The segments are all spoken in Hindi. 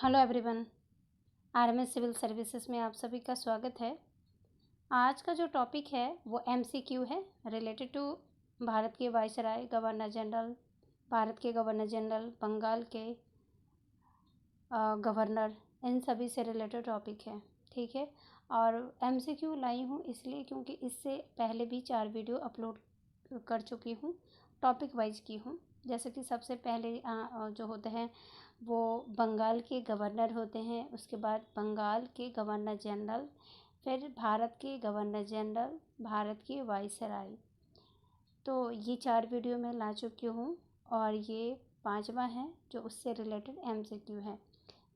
Hello everyone, RMS civil services में आप सभी का स्वागत है। आज का जो टॉपिक है वो एमसीक्यू है रिलेटेड टू भारत के वाइसराय, गवर्नर जनरल, भारत के गवर्नर जनरल, बंगाल के गवर्नर, इन सभी से रिलेटेड टॉपिक है। ठीक है, और एमसीक्यू लाई हूँ इसलिए क्योंकि इससे पहले भी 4 वीडियो अपलोड कर चुकी हूँ, टॉपिक वाइज की हूँ। जैसे कि सबसे पहले जो होते हैं वो बंगाल के गवर्नर होते हैं, उसके बाद बंगाल के गवर्नर जनरल, फिर भारत के गवर्नर जनरल, भारत के वाइसराय। तो ये 4 वीडियो मैं ला चुकी हूँ और ये 5वां है जो उससे रिलेटेड एमसीक्यू है।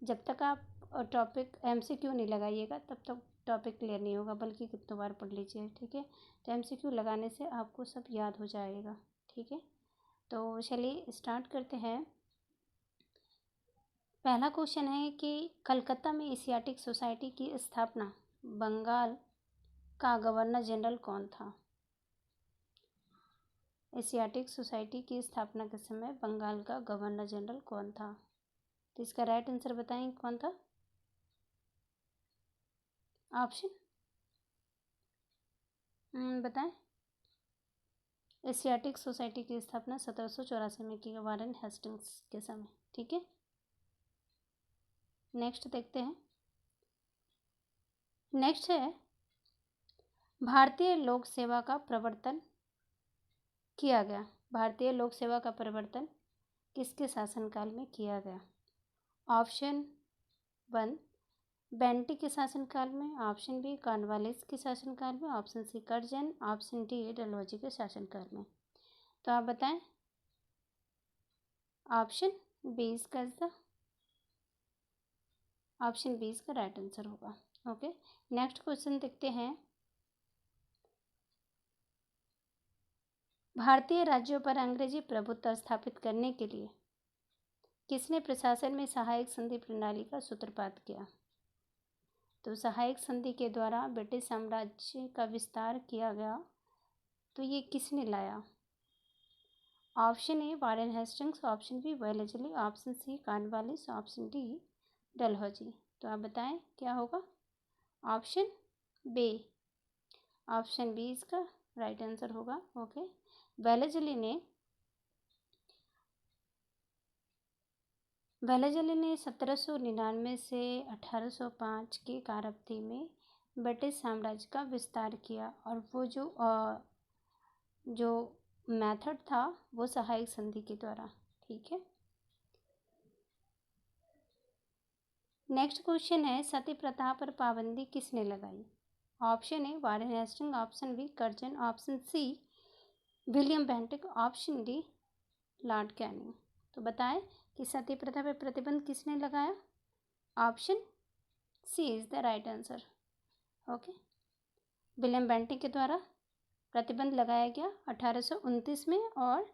जब तक आप टॉपिक एमसीक्यू नहीं लगाइएगा तब तक टॉपिक क्लियर नहीं होगा, बल्कि कितनों बार पढ़ लीजिए। ठीक है, तो एमसीक्यू लगाने से आपको सब याद हो जाएगा। ठीक है, तो चलिए स्टार्ट करते हैं। पहला क्वेश्चन है कि कलकत्ता में एशियाटिक सोसाइटी की स्थापना बंगाल का गवर्नर जनरल कौन था? एशियाटिक सोसाइटी की स्थापना के समय बंगाल का गवर्नर जनरल कौन था? तो इसका राइट आंसर बताएं कौन था? ऑप्शन बताएं। एशियाटिक सोसाइटी की स्थापना 1784 में की, वारेन हेस्टिंग्स के समय। ठीक है, नेक्स्ट देखते हैं। नेक्स्ट है भारतीय लोक सेवा का प्रवर्तन किया गया। भारतीय लोक सेवा का प्रवर्तन किसके शासनकाल में किया गया? ऑप्शन 1 बेंटिक के शासनकाल में, ऑप्शन बी कॉर्नवालिस के शासनकाल में, option C Curzon, option D Dalhousie के शासनकाल में। तो आप बताएं। ऑप्शन 20 का ऑप्शन 20 का राइट आंसर होगा। ओके, नेक्स्ट क्वेश्चन देखते हैं। भारतीय राज्यों पर अंग्रेजी प्रभुत्व स्थापित करने के लिए किसने प्रशासन में सहायक संधि प्रणाली का सूत्रपात किया? तो सहायक संधि के द्वारा ब्रिटिश साम्राज्य का विस्तार किया गया, तो ये किसने लाया? Option A Warren Hastings, option B Wellesley, option C Cornwallis, option D Dalhousie. तो आप बताएं क्या होगा? ऑप्शन बी, ऑप्शन बी इसका राइट आंसर होगा। ओके, वेलेस्ली ने 1799 से 1805 की कालावधि में ब्रिटिश साम्राज्य का विस्तार किया, और वो जो मेथड था वो सहायक संधि के द्वारा। ठीक है, नेक्स्ट क्वेश्चन है सती प्रथा पर पाबंदी किसने लगाई? Option A Warren Hasting, option B Curzon, option C William Bentinck, option D Lord Canning. तो बताएं कि सती प्रथा पर प्रतिबंध किसने लगाया? Option C is the right answer. Okay, William Bentinck के द्वारा प्रतिबंध लगाया गया 1829 में, और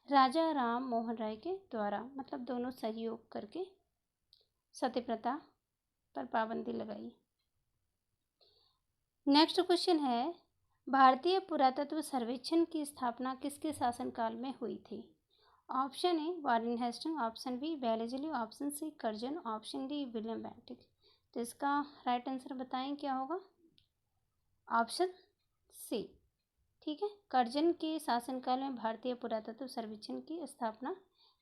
राजा राम मोहन राय के द्वारा, मतलब दोनों सहयोग करके सती प्रथा पर पाबंदी लगाई। नेक्स्ट क्वेश्चन है भारतीय पुरातत्व सर्वेक्षण की स्थापना किसके शासनकाल में हुई थी? Option A Warren Hasting, option B Wellesley, option C Curzon, option D William Bentinck. तो इसका राइट आंसर बताएं क्या होगा? Option C. ठीक है, कर्जन के शासनकाल में भारतीय पुरातत्व सर्वेक्षण की स्थापना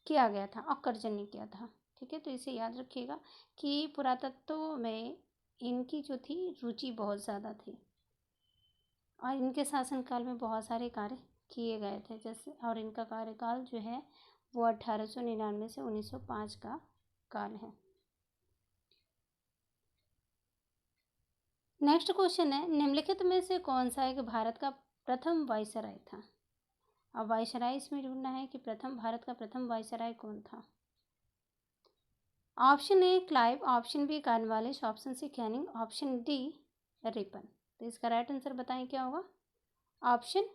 किया गया था और कर्जन ने किया था। ठीक है, तो इसे याद रखिएगा कि पुरातत्व में इनकी जो थी रुचि बहुत ज़्यादा थी, और इनके शासनकाल में बहुत सारे कार्य किए गए थे। जैसे, और इनका कार्यकाल जो है वो 1899 से 1905 का काल है। नेक्स्ट क्वेश्चन है निम्नलिखित में से कौन सा एक भारत का प्रथम वाइसराय था? अब वाइसराय इसमें ढूंढना है कि भारत का प्रथम वाइसराय कौन था। Option A Clive, option B Cornwallis, option C Canning, option D Ripon. तो इसका राइट आंसर बताएं क्या होगा? Option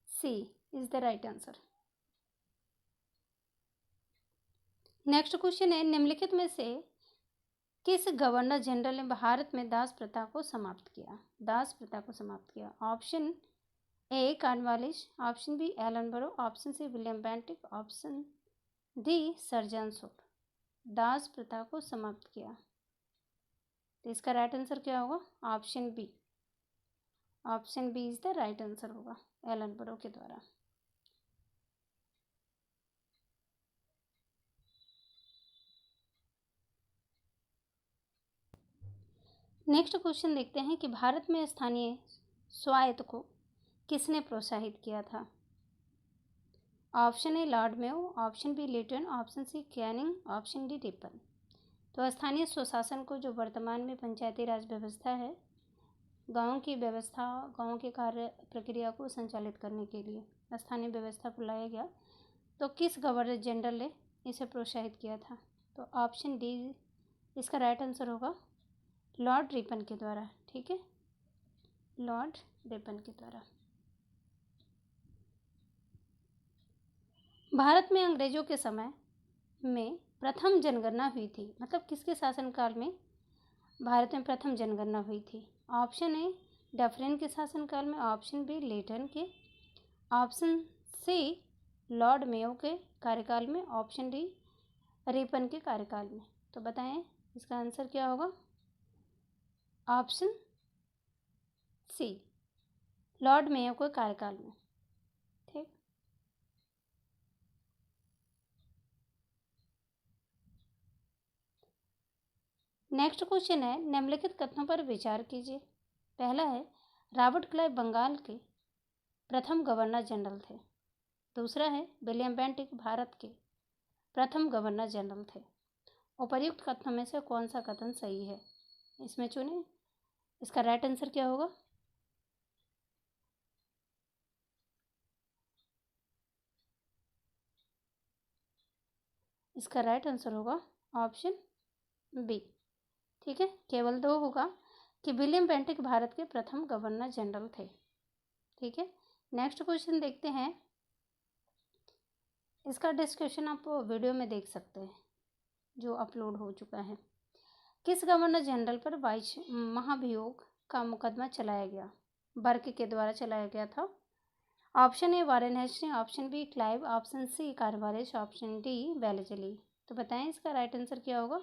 C is the right answer. Next question है निम्नलिखित में से किस गवर्नर जनरल ने भारत में दास प्रथा को समाप्त किया? दास प्रथा को समाप्त किया। Option A Cornwallis, option B Ellenborough, option C William Bentinck, option D sir John Shore. दास प्रथा को समाप्त किया। तो इसका राइट आंसर क्या होगा? Option B. Option B is the right answer होगा, एलन बरो के द्वारा। नेक्स्ट क्वेश्चन देखते हैं कि भारत में स्थानीय स्वायत्त को किसने प्रोत्साहित किया था? Option A Lord Mayo, option B Lytton, option C Canning, option D Ripon. तो स्थानीय स्वशासन को, जो वर्तमान में पंचायती राज व्यवस्था है, गाँव की व्यवस्था, गाँव के कार्य प्रक्रिया को संचालित करने के लिए स्थानीय व्यवस्था को लाया गया। तो किस गवर्नर जनरल ने इसे प्रोत्साहित किया था? तो ऑप्शन डी इसका राइट आंसर होगा, लॉर्ड रिपन के द्वारा। ठीक है, लॉर्ड रिपन के द्वारा। भारत में अंग्रेजों के समय में प्रथम जनगणना हुई थी, मतलब किसके शासनकाल में भारत में प्रथम जनगणना हुई थी? ऑप्शन ए डफरिन के शासनकाल में, ऑप्शन बी लिटन के, ऑप्शन सी लॉर्ड मेयो के कार्यकाल में, ऑप्शन डी रिपन के कार्यकाल में। तो बताएं इसका आंसर क्या होगा? ऑप्शन सी, लॉर्ड मेयो के कार्यकाल में। ठीक, नेक्स्ट क्वेश्चन है, निम्नलिखित कथनों पर विचार कीजिए। पहला है, रॉबर्ट क्लाइव बंगाल के प्रथम गवर्नर जनरल थे। दूसरा है, विलियम बेंटिक भारत के प्रथम गवर्नर जनरल थे। उपर्युक्त कथनों में से कौन सा कथन सही है? इसमें चुनें। इसका राइट आंसर क्या होगा? इसका राइट आंसर होगा ऑप्शन बी। ठीक है, केवल दो होगा कि विलियम बेंटिक भारत के प्रथम गवर्नर जनरल थे। ठीक है, नेक्स्ट क्वेश्चन देखते हैं। इसका डिस्कशन आप वीडियो में देख सकते हैं जो अपलोड हो चुका है। किस गवर्नर जनरल पर महाभियोग का मुकदमा चलाया गया? बर्क के द्वारा चलाया गया था। Option A Warren Hasting, option B Clive, option C Cornwallis, option D Wellesley. तो बताएं इसका राइट आंसर क्या होगा?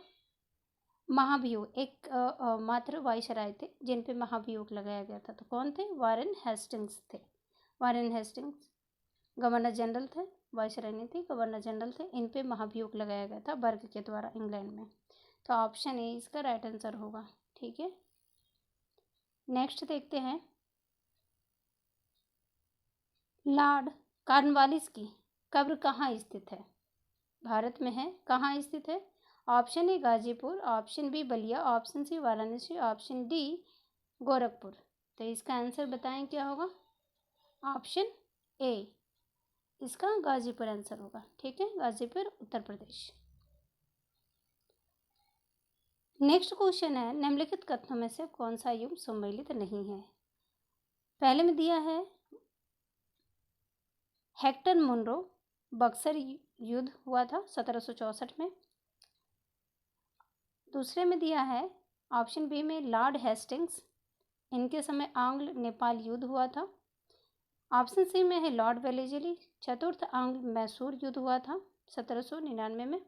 महाभियोग, एक मात्र वायसराय थे जिन पे महाभियोग लगाया गया था। तो कौन थे? वारेन हेस्टिंग्स थे। वारेन हेस्टिंग्स गवर्नर जनरल थे, वायसराय नहीं थे, गवर्नर जनरल थे। इन पे महाभियोग लगाया गया था बर्ग के द्वारा इंग्लैंड में। तो ऑप्शन ए इसका राइट आंसर होगा। ठीक है, नेक्स्ट देखते हैं। लॉर्ड कॉर्नवालिस की कब्र कहाँ स्थित है? भारत में है, कहाँ स्थित है? Option A Ghazipur, option B Ballia, option C Varanasi, option D Gorakhpur. तो इसका आंसर बताएं क्या होगा? ऑप्शन ए, इसका गाजीपुर आंसर होगा। ठीक है, गाजीपुर उत्तर प्रदेश। नेक्स्ट क्वेश्चन है, निम्नलिखित कथनों में से कौन सा युग सम्मिलित नहीं है? पहले में दिया है हेक्टर मुनरो, बक्सर युद्ध हुआ था 1764 में। दूसरे में दिया है ऑप्शन बी में लॉर्ड हेस्टिंग्स, इनके समय आंग्ल नेपाल युद्ध हुआ था। ऑप्शन सी में है लॉर्ड वेलेजली, चतुर्थ आंग्ल मैसूर युद्ध हुआ था 1799 में।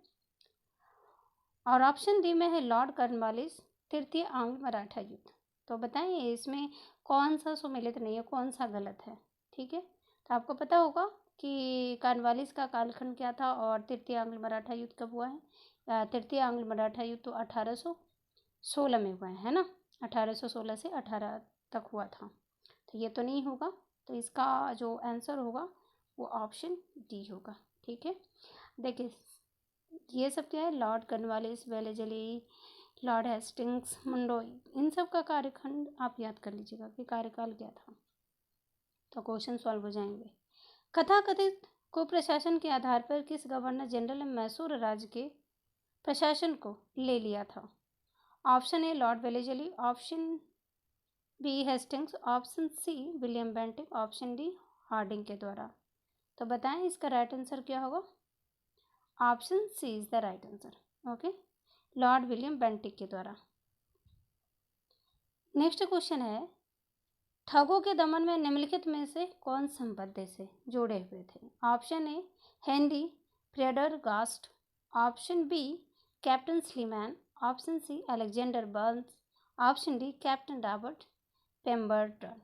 और ऑप्शन डी में है लॉर्ड कॉर्नवालिस, तृतीय आंग्ल मराठा युद्ध। तो बताएं इसमें कौन सा सुमेलित नहीं है, कौन सा गलत है? ठीक है, तो आपको पता होगा कि कॉर्नवालिस का कालखंड क्या था और तृतीय आंग्ल मराठा युद्ध कब हुआ है। तृतीय आंग्ल मराठा युद्ध तो 1816 में हुआ है ना, 1816 से 18 तक हुआ था। तो ये तो नहीं होगा, तो इसका जो आंसर होगा वो ऑप्शन डी होगा। ठीक है, देखिए ये सब क्या है, lord Cornwallis, Wellesley, lord Hastings, Munro, इन सब का कार्यखंड आप याद कर लीजिएगा कि कार्यकाल क्या था, तो क्वेश्चन सॉल्व हो जाएंगे। कथाकथित कुप्रशासन के आधार पर किस गवर्नर जनरल ने मैसूर राज्य के प्रशासन को ले लिया था? Option A Lord Wellesley, option B Hastings, option C William Bentinck, option D Hardinge के द्वारा। तो बताएं इसका राइट आंसर क्या होगा? Option C is the right answer. Okay, Lord William Bentinck के द्वारा। नेक्स्ट क्वेश्चन है, ठगों के दमन में निम्नलिखित में से कौन संबंध से जुड़े हुए थे? Option A Henry Prendergast, option B captain Sleeman, option C Alexander Burnes, option D captain Robert Pemberton.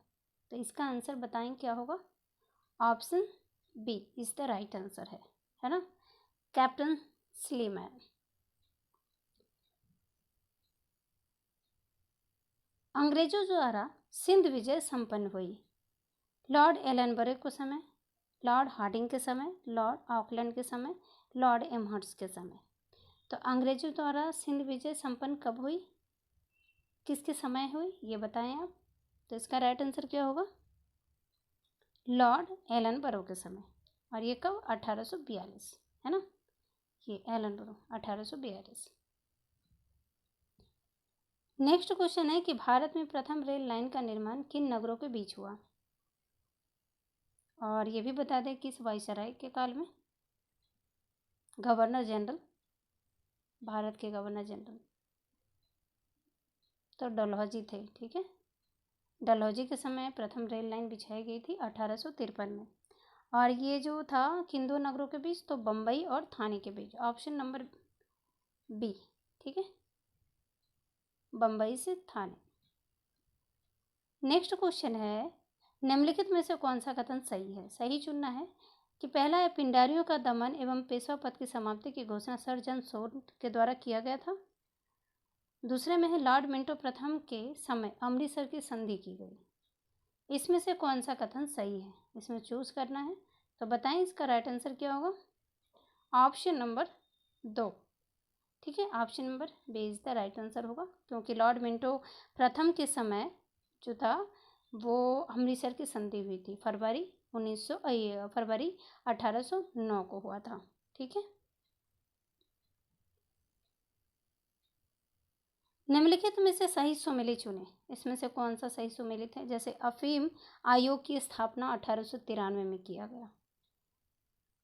तो इसका आंसर बताएं क्या होगा? Option B is the right answer है ना, कैप्टन स्लीमैन। अंग्रेजों द्वारा सिंध विजय संपन्न हुई लॉर्ड एलनबरे के समय, लॉर्ड हार्डिंग के समय, लॉर्ड ऑकलैंड के समय, लॉर्ड एमहर्स्ट के समय। तो अंग्रेजों द्वारा सिंध विजय संपन्न कब हुई, किसके समय हुई, ये बताएं आप। तो इसका राइट आंसर क्या होगा? लॉर्ड एलनबरो के समय। और ये कब? 1842, है ना, ये एलनबरो 1842। नेक्स्ट क्वेश्चन है कि भारत में प्रथम रेल लाइन का निर्माण किन नगरों के बीच हुआ? और ये भी बता दें किस वायसराय के काल में? गवर्नर जनरल, भारत के गवर्नर जनरल तो डलहौजी थे, ठीक है। डलहौजी के समय प्रथम रेल लाइन बिछाई गई थी 1853 में। और ये जो था किन दो नगरों के बीच? तो बम्बई और थाने के बीच। ऑप्शन नंबर बी, ठीक है, बम्बई से थाने। नेक्स्ट क्वेश्चन है निम्नलिखित में से कौन सा कथन सही है? सही चुनना है कि पहला है पिंडारियों का दमन एवं पेशवा पद की समाप्ति की घोषणा सर जॉन शोर्ट के द्वारा किया गया था। दूसरे में है लॉर्ड मिंटो प्रथम के समय अमृतसर की संधि की गई। इसमें से कौन सा कथन सही है? इसमें चूज करना है। तो बताएं इसका राइट आंसर क्या होगा? ऑप्शन नंबर 2, ठीक है, option number B is the right answer होगा, क्योंकि लॉर्ड मिंटो प्रथम के समय जो था वो अमृतसर की संधि हुई थी फरवरी 1809 को हुआ था, ठीक है। निम्नलिखित में से सही सुमेलित चुने। इसमें से कौन सा सही सुमेलित है? जैसे अफीम आयोग की स्थापना 1893 में किया गया,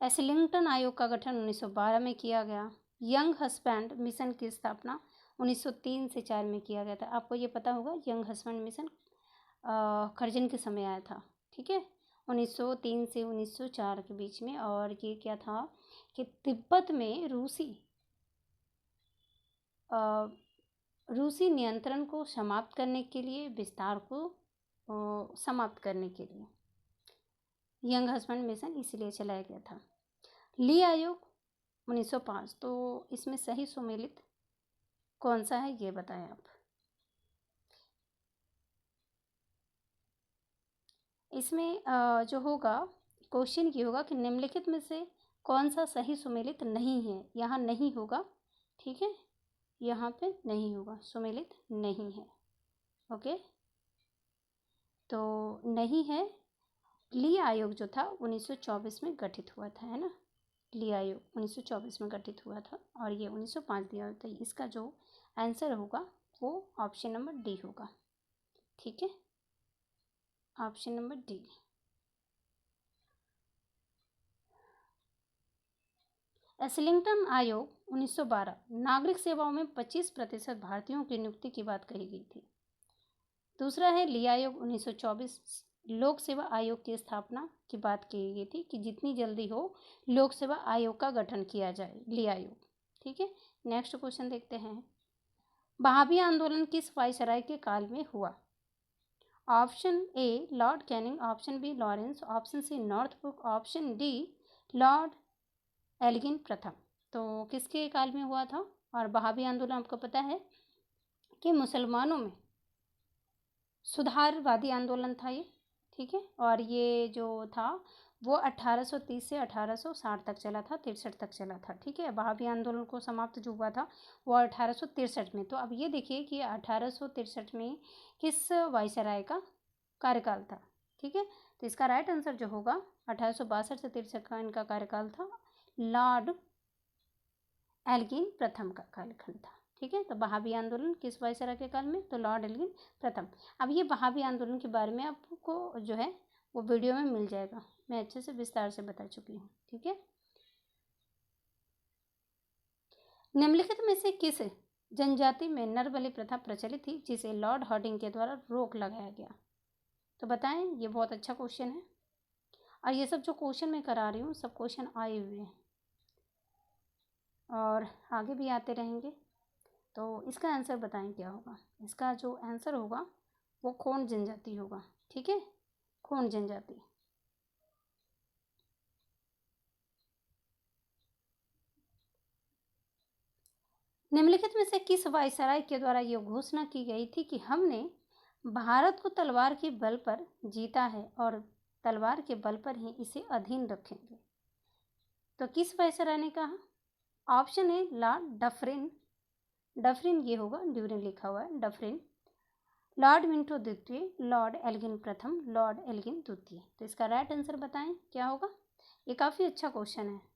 एस्लिंगटन आयोग का गठन 1912 में किया गया, यंग हस्बैंड मिशन की स्थापना 1903 से 4 में किया गया था। आपको ये पता होगा यंग हस्बैंड मिशन करजन के समय आया था, ठीक है, 1903 से 1904 के बीच में। और ये क्या था कि तिब्बत में रूसी नियंत्रण को समाप्त करने के लिए, विस्तार को समाप्त करने के लिए यंग हस्बैंड मिशन इसलिए चलाया गया था। ली आयोग 1905। तो इसमें सही सुमेलित कौन सा है ये बताएं आप। इसमें जो होगा क्वेश्चन ये होगा कि निम्नलिखित में से कौन सा सही सुमेलित नहीं है। यहाँ नहीं होगा, ठीक है, यहाँ पे नहीं होगा, सुमेलित नहीं है, ओके। तो नहीं है। ली आयोग जो था 1924 में गठित हुआ था, है ना, ली आयोग 1924 में गठित हुआ था और ये 1905 दिया होता है। इसका जो आंसर होगा वो ऑप्शन नंबर डी होगा, ठीक है, ऑप्शन नंबर डी। एस्लिंगटन आयोग 1912 नागरिक सेवाओं में 25% भारतीयों की नियुक्ति की बात कही गई थी। दूसरा है ली आयोग 1924 लोक सेवा आयोग की स्थापना की बात कही गई थी कि जितनी जल्दी हो लोक सेवा आयोग का गठन किया जाए, ली आयोग, ठीक है। नेक्स्ट क्वेश्चन देखते हैं, बहावी आंदोलन किस वायसराय के काल में हुआ? Option A Lord Canning, option B Lawrence, option C Northbrook, option D Lord Elgin प्रथम। तो किसके काल में हुआ था? और बहावी आंदोलन आपको पता है कि मुसलमानों में सुधारवादी आंदोलन था ये, ठीक है। और ये जो था वो 1830 से 1860 तक चला था, 63 तक चला था, ठीक है। बहावी आंदोलन को समाप्त जो हुआ था वो 1863 में। तो अब ये देखिए कि 1863 में किस वायसराय का कार्यकाल था, ठीक है। तो इसका राइट आंसर जो होगा 1862 से 63 का इनका कार्यकाल था, लॉर्ड एल्गिन प्रथम का कालखंड था, ठीक है। तो बहावी आंदोलन किस वायसराय के काल में? तो लॉर्ड एल्गिन प्रथम। अब ये बहावी आंदोलन के बारे में आपको जो है वो वीडियो में मिल जाएगा, मैं अच्छे से विस्तार से बता चुकी हूँ, ठीक है। निम्नलिखित में से किस जनजाति में नर बलि प्रथा प्रचलित थी जिसे लॉर्ड हार्डिंग के द्वारा रोक लगाया गया? तो बताएं, ये बहुत अच्छा क्वेश्चन है और ये सब जो क्वेश्चन मैं करा रही हूँ सब क्वेश्चन आए हुए हैं और आगे भी आते रहेंगे। तो इसका आंसर बताएं क्या होगा। इसका जो आंसर होगा वो खोंड जनजाति होगा। ठीक है, खोंड जनजाति। निम्नलिखित में से किस वायसराय के द्वारा यह घोषणा की गई थी कि हमने भारत को तलवार के बल पर जीता है और तलवार के बल पर ही इसे अधीन रखेंगे। तो किस वायसराय ने कहा? ऑप्शन है लॉर्ड डफरिन। डफरिन ये होगा, ड्यूरिन लिखा हुआ है, डफरिन। लॉर्ड मिंटो द्वितीय, लॉर्ड एल्गिन प्रथम, लॉर्ड एल्गिन द्वितीय। तो इसका राइट आंसर बताएं क्या होगा। ये काफ़ी अच्छा क्वेश्चन है।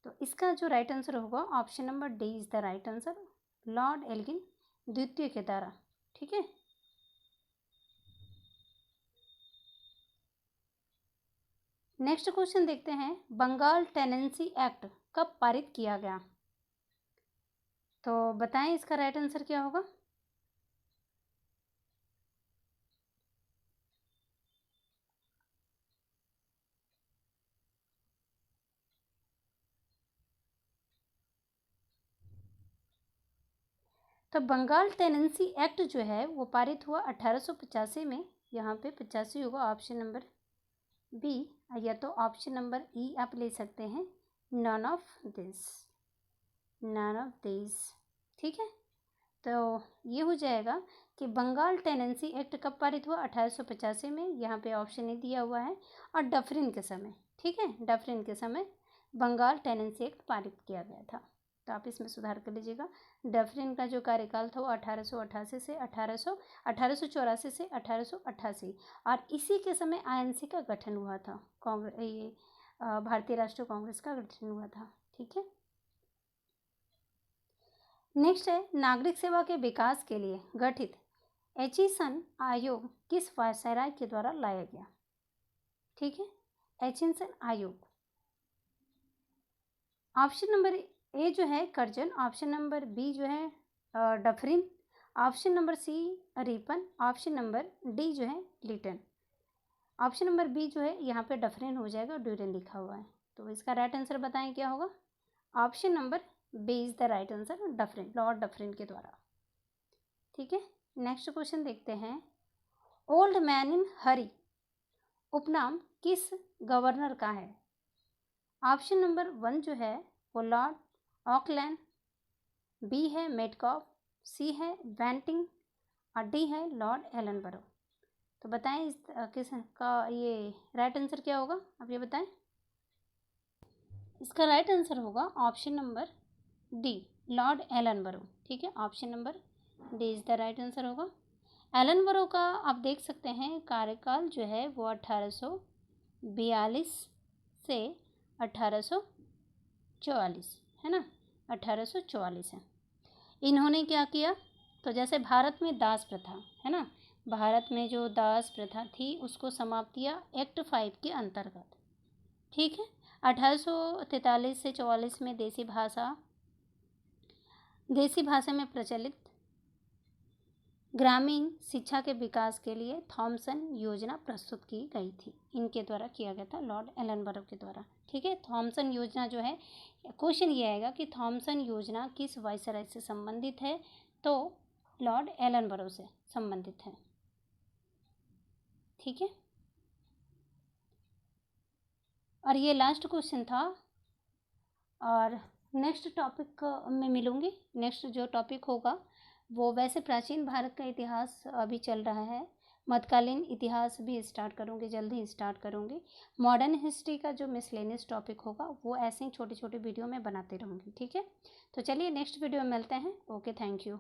तो इसका जो राइट आंसर होगा option number D is the right answer, Lord Elgin द्वितीय के द्वारा। ठीक है, नेक्स्ट क्वेश्चन देखते हैं। बंगाल टेनेंसी एक्ट कब पारित किया गया? तो बताएं इसका राइट आंसर क्या होगा। तो बंगाल टेनेंसी एक्ट जो है वो पारित हुआ 1885 में। यहाँ पे 85 होगा, ऑप्शन नंबर बी, या तो ऑप्शन नंबर ई आप ले सकते हैं, none of this, none of this. ठीक है, तो ये हो जाएगा कि बंगाल टेनेंसी एक्ट कब पारित हुआ? 1885 में। यहाँ पे ऑप्शन ए दिया हुआ है और डफरिन के समय। ठीक है, डफरिन के समय बंगाल टेनेंसी एक्ट पारित किया गया था। तो आप इसमें सुधार कर लीजिएगा। डफरिन का जो कार्यकाल था वो 1888 से 1884 से 1888, और इसी के समय आईएनसी का गठन हुआ था। कांग्रेस, ये भारतीय राष्ट्रीय कांग्रेस का गठन हुआ था। ठीक है, नेक्स्ट है, नागरिक सेवा के विकास के लिए गठित एचिसन आयोग किस वायसराय के द्वारा लाया गया? ठीक है, एचिसन आयोग। ऑप्शन नंबर ए जो है कर्जन, ऑप्शन नंबर बी जो है Dufferin, option number C Ripon, option number D जो है लिटन। ऑप्शन नंबर बी जो है यहाँ पे डफरिन हो जाएगा, ड्यूरिन लिखा हुआ है। तो इसका राइट आंसर बताएं क्या होगा। Option number B is the right answer, Dufferin, Lord Dufferin के द्वारा। ठीक है, नेक्स्ट क्वेश्चन देखते हैं। ओल्ड मैन इन हरी उपनाम किस गवर्नर का है? ऑप्शन नंबर 1 जो है वो लॉर्ड ऑकलैंड, बी है मेटकॉफ, सी है बैंटिंग और डी है लॉर्ड एलनबरो। तो बताएं इस किस का ये राइट आंसर क्या होगा, आप ये बताएं। इसका राइट आंसर होगा option number D, Lord Ellenborough. ठीक है, option number D is the right answer होगा। एलनबरो का आप देख सकते हैं कार्यकाल जो है वो 1842 से 1844 है ना, 1844 है। इन्होंने क्या किया, तो जैसे भारत में दास प्रथा है ना, भारत में जो दास प्रथा थी उसको समाप्त किया एक्ट 5 के अंतर्गत। ठीक है, 1843 से 44 में देसी भाषा में प्रचलित ग्रामीण शिक्षा के विकास के लिए थॉमसन योजना प्रस्तुत की गई थी। इनके द्वारा किया गया था, लॉर्ड एलनबरो के द्वारा। ठीक है, थॉमसन योजना जो है, क्वेश्चन ये आएगा कि थॉमसन योजना किस वायसराय से संबंधित है? तो लॉर्ड एलनबरो से संबंधित है। ठीक है, और ये लास्ट क्वेश्चन था और नेक्स्ट टॉपिक में मिलूँगी। नेक्स्ट जो टॉपिक होगा वो वैसे प्राचीन भारत का इतिहास अभी चल रहा है, मध्यकालीन इतिहास भी स्टार्ट करूँगी, जल्द ही स्टार्ट करूँगी। मॉडर्न हिस्ट्री का जो मिसलेनियस टॉपिक होगा वो ऐसे ही छोटे छोटे वीडियो में बनाते रहूँगी। ठीक है, तो चलिए नेक्स्ट वीडियो में मिलते हैं। Okay, thank you.